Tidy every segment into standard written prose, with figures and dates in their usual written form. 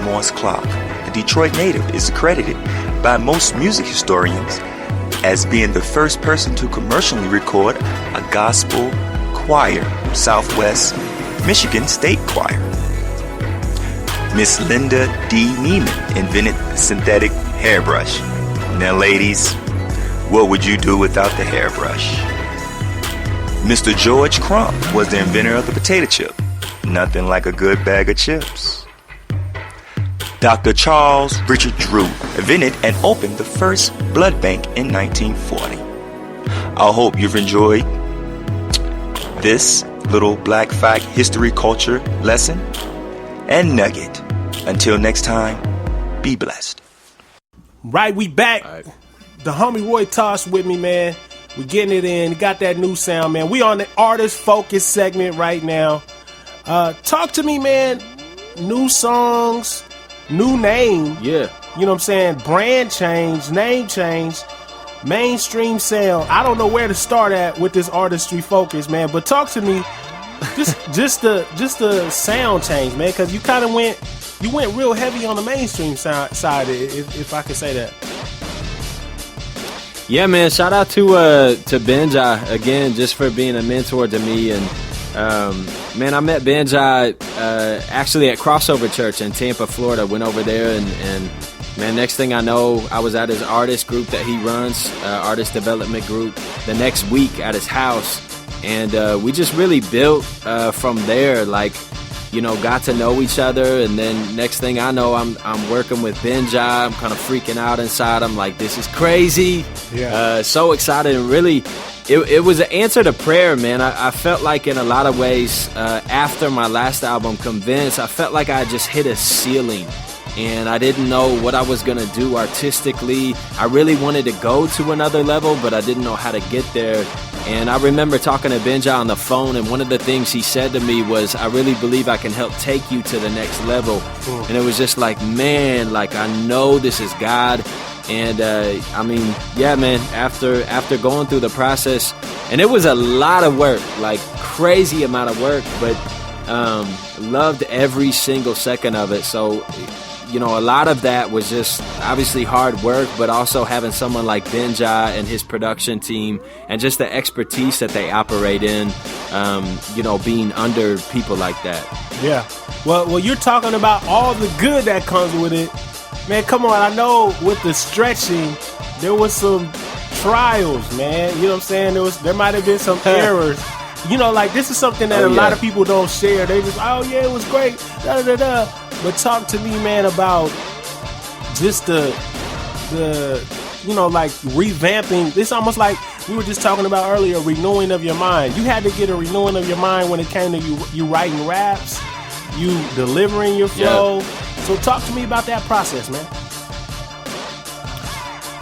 Morse clock. The Detroit native is credited by most music historians as being the first person to commercially record a gospel choir, Southwest Michigan State Choir. Miss Linda D. Neiman invented the synthetic hairbrush. Now, ladies, what would you do without the hairbrush? Mr. George Crump was the inventor of the potato chip. Nothing like a good bag of chips. Dr. Charles Richard Drew invented and opened the first blood bank in 1940. I hope you've enjoyed this little black fact history culture lesson and nugget. Until next time, be blessed. Right, we back. Right. The homie Roy Tosh with me, man. We getting it in. Got that new sound, man. We on the artist focus segment right now. Talk to me, man. New songs, new name. Yeah. You know what I'm saying? Brand change, name change, mainstream sound. I don't know where to start at with this artistry focus, man. But talk to me. Just the sound change, man, because you kind of went real heavy on the mainstream side, if I could say that. Yeah, man. Shout out to Benjah again, just for being a mentor to me. And man, I met Benjah actually at Crossover Church in Tampa, Florida. Went over there, and man, next thing I know, I was at his artist group that he runs, artist development group, the next week at his house. And we just really built from there, like, you know, got to know each other. And then next thing I know, I'm working with Benjah. I'm kind of freaking out inside. I'm like, this is crazy. Yeah. So excited. And really, it was an answer to prayer, man. I felt like in a lot of ways, after my last album, Convince, I felt like I just hit a ceiling. And I didn't know what I was going to do artistically. I really wanted to go to another level, but I didn't know how to get there. And I remember talking to Benjah on the phone, and one of the things he said to me was, I really believe I can help take you to the next level. And it was just like, man, like, I know this is God. And I mean, yeah, man, after going through the process, and it was a lot of work, like crazy amount of work, but loved every single second of it. So, you know, a lot of that was just obviously hard work, but also having someone like Benjah and his production team and just the expertise that they operate in, you know, being under people like that. Yeah. Well, you're talking about all the good that comes with it. Man, come on. I know with the stretching, there was some trials, man. You know what I'm saying? There might have been some errors. You know, like, this is something that a lot of people don't share. They just, oh, yeah, it was great. Da-da-da-da. But talk to me, man, about just the you know, like, revamping. It's almost like we were just talking about earlier, renewing of your mind. You had to get a renewing of your mind when it came to you writing raps, you delivering your flow. Yeah. So talk to me about that process, man.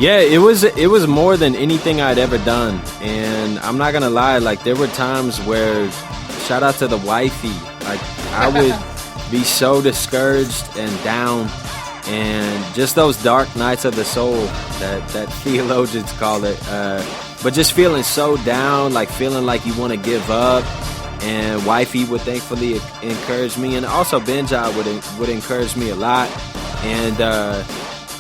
Yeah, it was more than anything I'd ever done. And I'm not going to lie, like, there were times where, shout out to the wifey, like, I would be so discouraged and down, and just those dark nights of the soul that theologians call it, but just feeling so down, like feeling like you want to give up. And wifey would thankfully encourage me, and also Benjah would encourage me a lot.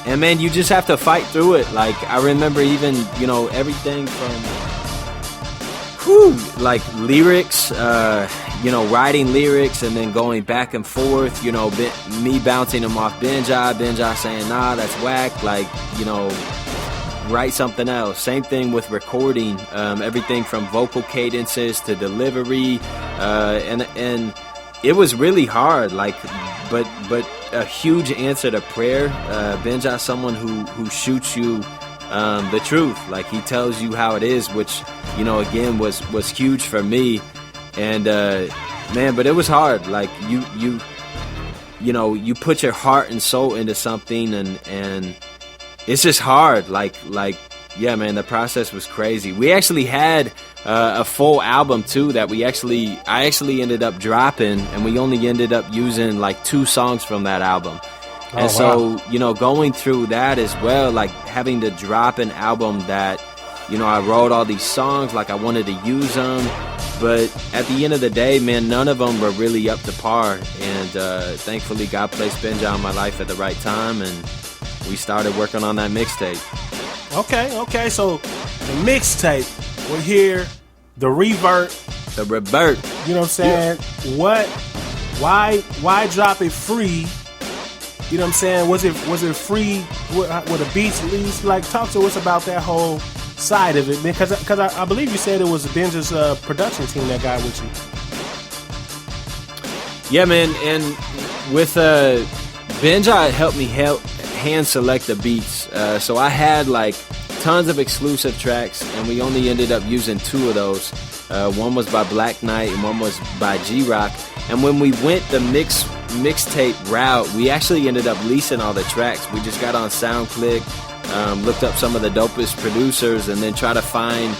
And man, you just have to fight through it. Like, I remember even, you know, everything from like lyrics, you know, writing lyrics and then going back and forth, you know, me bouncing them off Benjah saying, nah, that's whack, like, you know, write something else. Same thing with recording, everything from vocal cadences to delivery, and it was really hard, like, but a huge answer to prayer. Benjah, someone who shoots you the truth, like, he tells you how it is, which, you know, again was huge for me. And man, but it was hard. Like, you know, you put your heart and soul into something, and it's just hard. Like, yeah, man, the process was crazy. We actually had a full album too that I actually ended up dropping, and we only ended up using like 2 songs from that album. And so, you know, going through that as well, like having to drop an album that, you know, I wrote all these songs, like I wanted to use them, But at the end of the day, man, none of them were really up to par. And thankfully, God placed Benjah in my life at the right time, and we started working on that mixtape. Okay. So the mixtape, we're here, the revert. The revert. You know what I'm saying? Yeah. Why drop it free? You know what I'm saying? Was it free with the beats at least? Like, talk to us about that whole side of it, because I believe you said it was Benjah's production team that got with you. Yeah, man, and with Benjah helped me hand select the beats, so I had like tons of exclusive tracks, and we only ended up using 2 of those. One was by Black Knight and one was by G-Rock. And when we went the mixtape route, we actually ended up leasing all the tracks. We just got on SoundClick, looked up some of the dopest producers, and then try to find,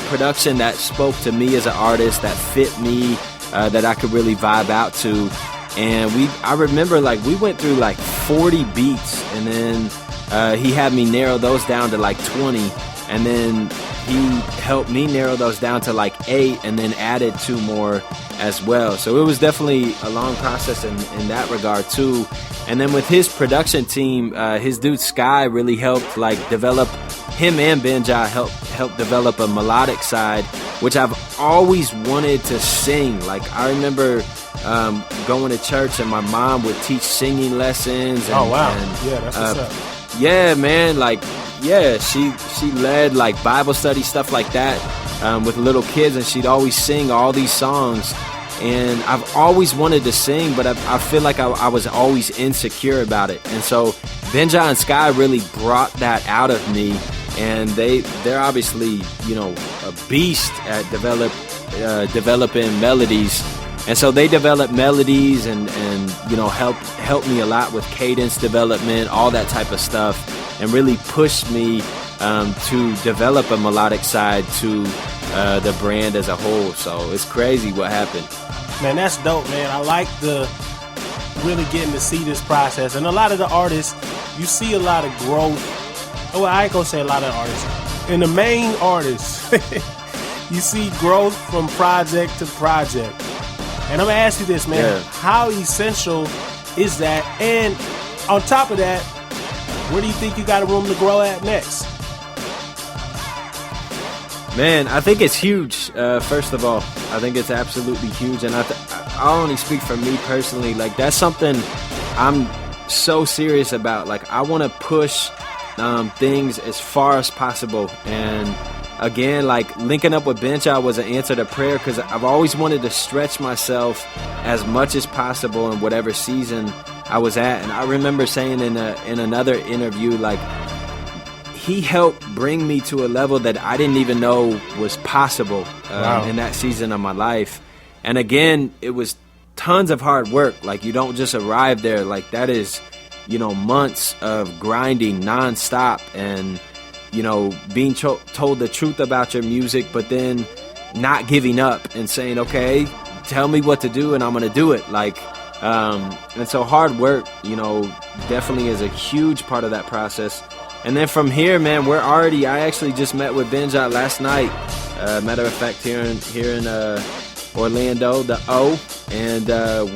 production that spoke to me as an artist, that fit me, that I could really vibe out to. And I remember like we went through like 40 beats, and then he had me narrow those down to like 20, and then he helped me narrow those down to like 8, and then added 2 more as well. So it was definitely a long process in that regard too. And then with his production team, his dude Sky really helped like develop, him and Benjah helped develop a melodic side, which I've always wanted to sing. Like I remember going to church, and my mom would teach singing lessons. And, oh wow! Yeah, that's what's up. Yeah, man. Like, yeah, she led like Bible study, stuff like that, with little kids, and she'd always sing all these songs. And I've always wanted to sing, but I feel like I was always insecure about it. And so Benjah and Sky really brought that out of me, and they're obviously a beast at developing melodies. And so they developed melodies and helped me a lot with cadence development, all that type of stuff, and really pushed me to develop a melodic side to the brand as a whole. So it's crazy what happened. Man, that's dope, man. I like the really getting to see this process. And a lot of the artists, you see a lot of growth. Oh, I ain't gonna say a lot of artists. In the main artists, you see growth from project to project. And I'm gonna ask you this, man. Yeah. How essential is that? And on top of that, where do you think you got a room to grow at next? Man, I think it's huge. First of all, I think it's absolutely huge. And I'll only speak for me personally. Like, that's something I'm so serious about. Like, I want to push things as far as possible. And again, like, linking up with Benjah was an answer to prayer, because I've always wanted to stretch myself as much as possible in whatever season I was at. And I remember saying in another interview, like, he helped bring me to a level that I didn't even know was possible in that season of my life. And again, it was tons of hard work. Like, you don't just arrive there. Like, that is, months of grinding nonstop, and being told the truth about your music, but then not giving up and saying, okay, tell me what to do and I'm going to do it. Like, and so hard work, definitely is a huge part of that process. And then from here, man, I actually just met with Benjah last night. Matter of fact, here in Orlando, the O, and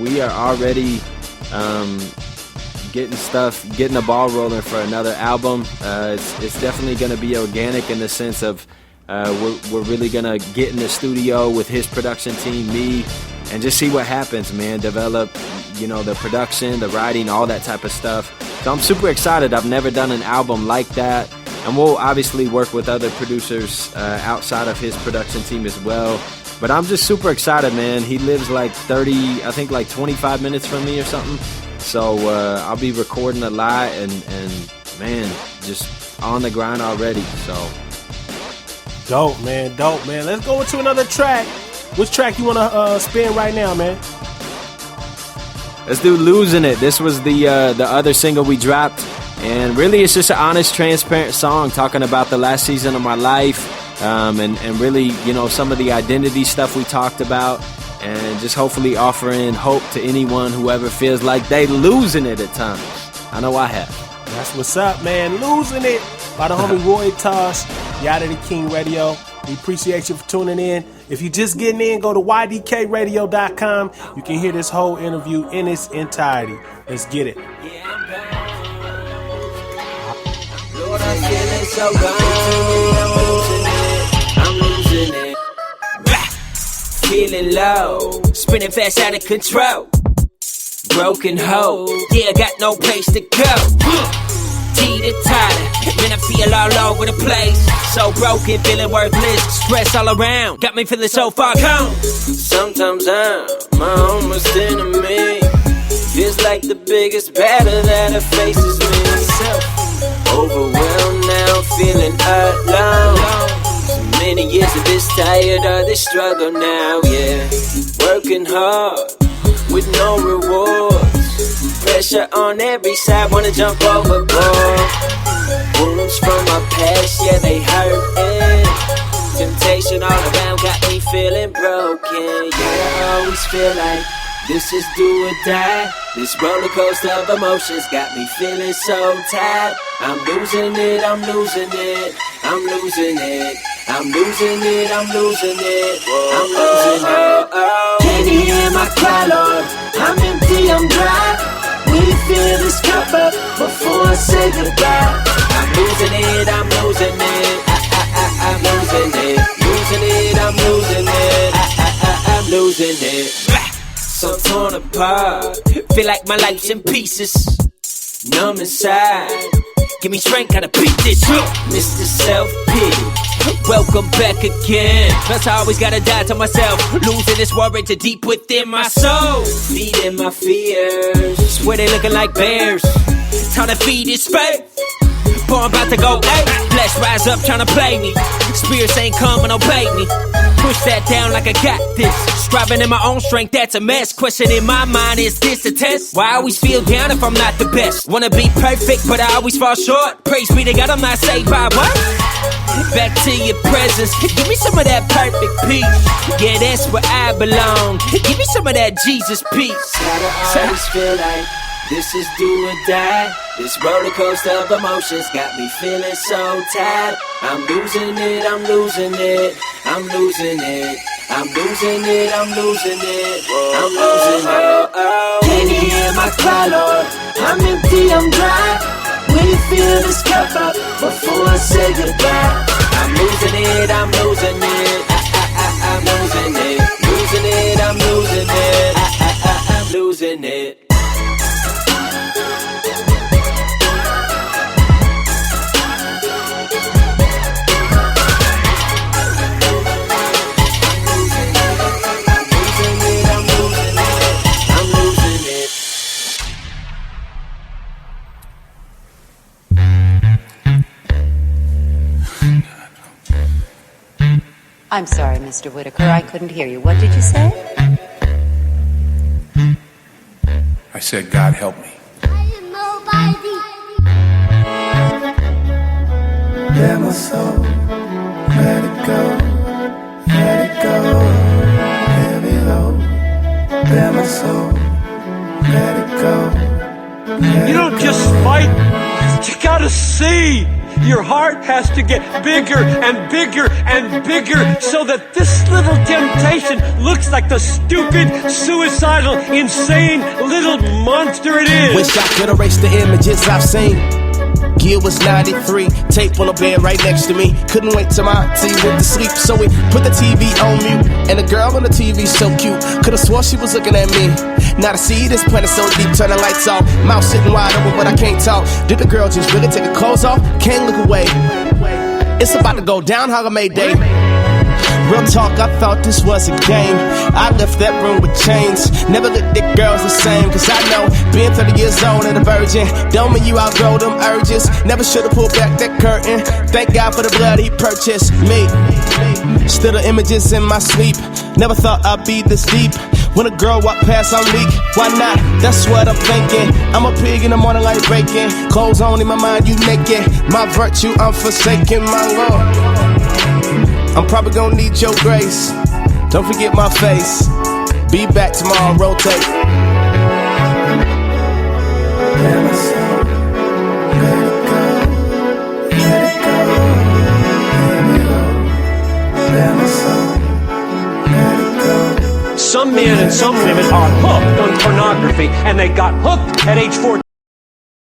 we are already getting the ball rolling for another album. It's definitely going to be organic in the sense of we're really going to get in the studio with his production team, me, and just see what happens, man. Develop, the production, the writing, all that type of stuff. So I'm super excited. I've never done an album like that. And we'll obviously work with other producers outside of his production team as well. But I'm just super excited, man. He lives like 25 minutes from me or something. So I'll be recording a lot and man, just on the grind already. So dope, man. Let's go into another track. Which track you want to spin right now, man? Let's do "Losing It." This was the other single we dropped, and really it's just an honest, transparent song talking about the last season of my life, and really, some of the identity stuff we talked about, and just hopefully offering hope to anyone who ever feels like they losing it at times. I know I have. That's what's up, man. "Losing It" by the homie Roy Tosh, YaDahDaKing Radio. We appreciate you for tuning in. If you're just getting in, go to YaDahDaKingRadio.com. You can hear this whole interview in its entirety. Let's get it. Lord, I'm feeling so good. I'm losing it. Feeling low, spinning fast out of control. Broken hoe, yeah, got no place to go. Teeter-totter, man, I feel all over the place. So broken, feeling worthless, stress all around. Got me feeling so far gone. Sometimes I'm my own worst enemy. Feels like the biggest battle that faces me. Overwhelmed now, feeling alone. So many years of this, tired of this struggle now, yeah. Working hard with no rewards. Pressure on every side, wanna jump overboard. Wounds from my past, yeah, they hurtin'. Temptation all around got me feeling broken. Yeah, I always feel like this is do or die. This roller coaster of emotions got me feeling so tired. I'm losing it, I'm losing it, I'm losing it. I'm losing it, I'm losing it, I'm losing it. Can you hear my cry, Lord? I'm empty, I'm dry. Will you fill this cup up before I say goodbye? I'm losing it, I'm losing it. I'm losing it, losing it, I'm losing it. I'm losing it. So torn apart, feel like my life's in pieces. Numb inside, give me strength, gotta beat this. Mr. Self-Pity, welcome back again. Plus I always gotta die to myself. Losing this worry to deep within my soul. Feeding my fears, swear they looking like bears. Time to feed this faith. Boy, I'm about to go, hey. Flesh rise up trying to play me. Spirits ain't come and obey me. Push that down like I got this. Striving in my own strength, that's a mess. Question in my mind, is this a test? Why I always feel down if I'm not the best? Wanna be perfect, but I always fall short. Praise be to God, I'm not saved by what? Back to your presence. Give me some of that perfect peace. Yeah, that's where I belong. Give me some of that Jesus peace. I always feel like this is do or die. This roller coaster of emotions got me feeling so tired. I'm losing it, I'm losing it, I'm losing it. I'm losing it, I'm losing it, I'm losing it. Can you hear my cry, Lord? I'm empty, I'm dry. Will you fill this cup up before I say goodbye? I'm losing it, I'm losing it. I'm losing it, losing it, I'm losing it. I'm losing it. I'm sorry, Mr. Whitaker, I couldn't hear you. What did you say? I said, God help me. Let my soul, let it go, let it go, heavy load. Let my soul, let it go. You don't just fight, you gotta see. Your heart has to get bigger and bigger and bigger so that this little temptation looks like the stupid, suicidal, insane little monster it is. Wish I could erase the images I've seen. Gear was 93, tape on the bed right next to me. Couldn't wait till my auntie went to sleep, so we put the TV on mute. And the girl on the TV so cute, could've swore she was looking at me. Now to see this planet so deep, turn the lights off. Mouth sitting wide open, but I can't talk. Did the girl just really take her clothes off? Can't look away. It's about to go down, how I made day. Real talk, I thought this was a game. I left that room with chains. Never looked at girls the same, cause I know being 30 years old and a virgin don't mean you outgrow them urges. Never should've pulled back that curtain. Thank God for the blood he purchased me. Still the images in my sleep. Never thought I'd be this deep. When a girl walk past, I'm weak. Why not? That's what I'm thinking. I'm a pig in the morning like bacon. Clothes on in my mind, you naked. My virtue, I'm forsaken, my Lord. I'm probably gonna need your grace. Don't forget my face. Be back tomorrow, rotate. Let my soul, let it go, let it go, let it go. some women are hooked on pornography, and they got hooked at age 14.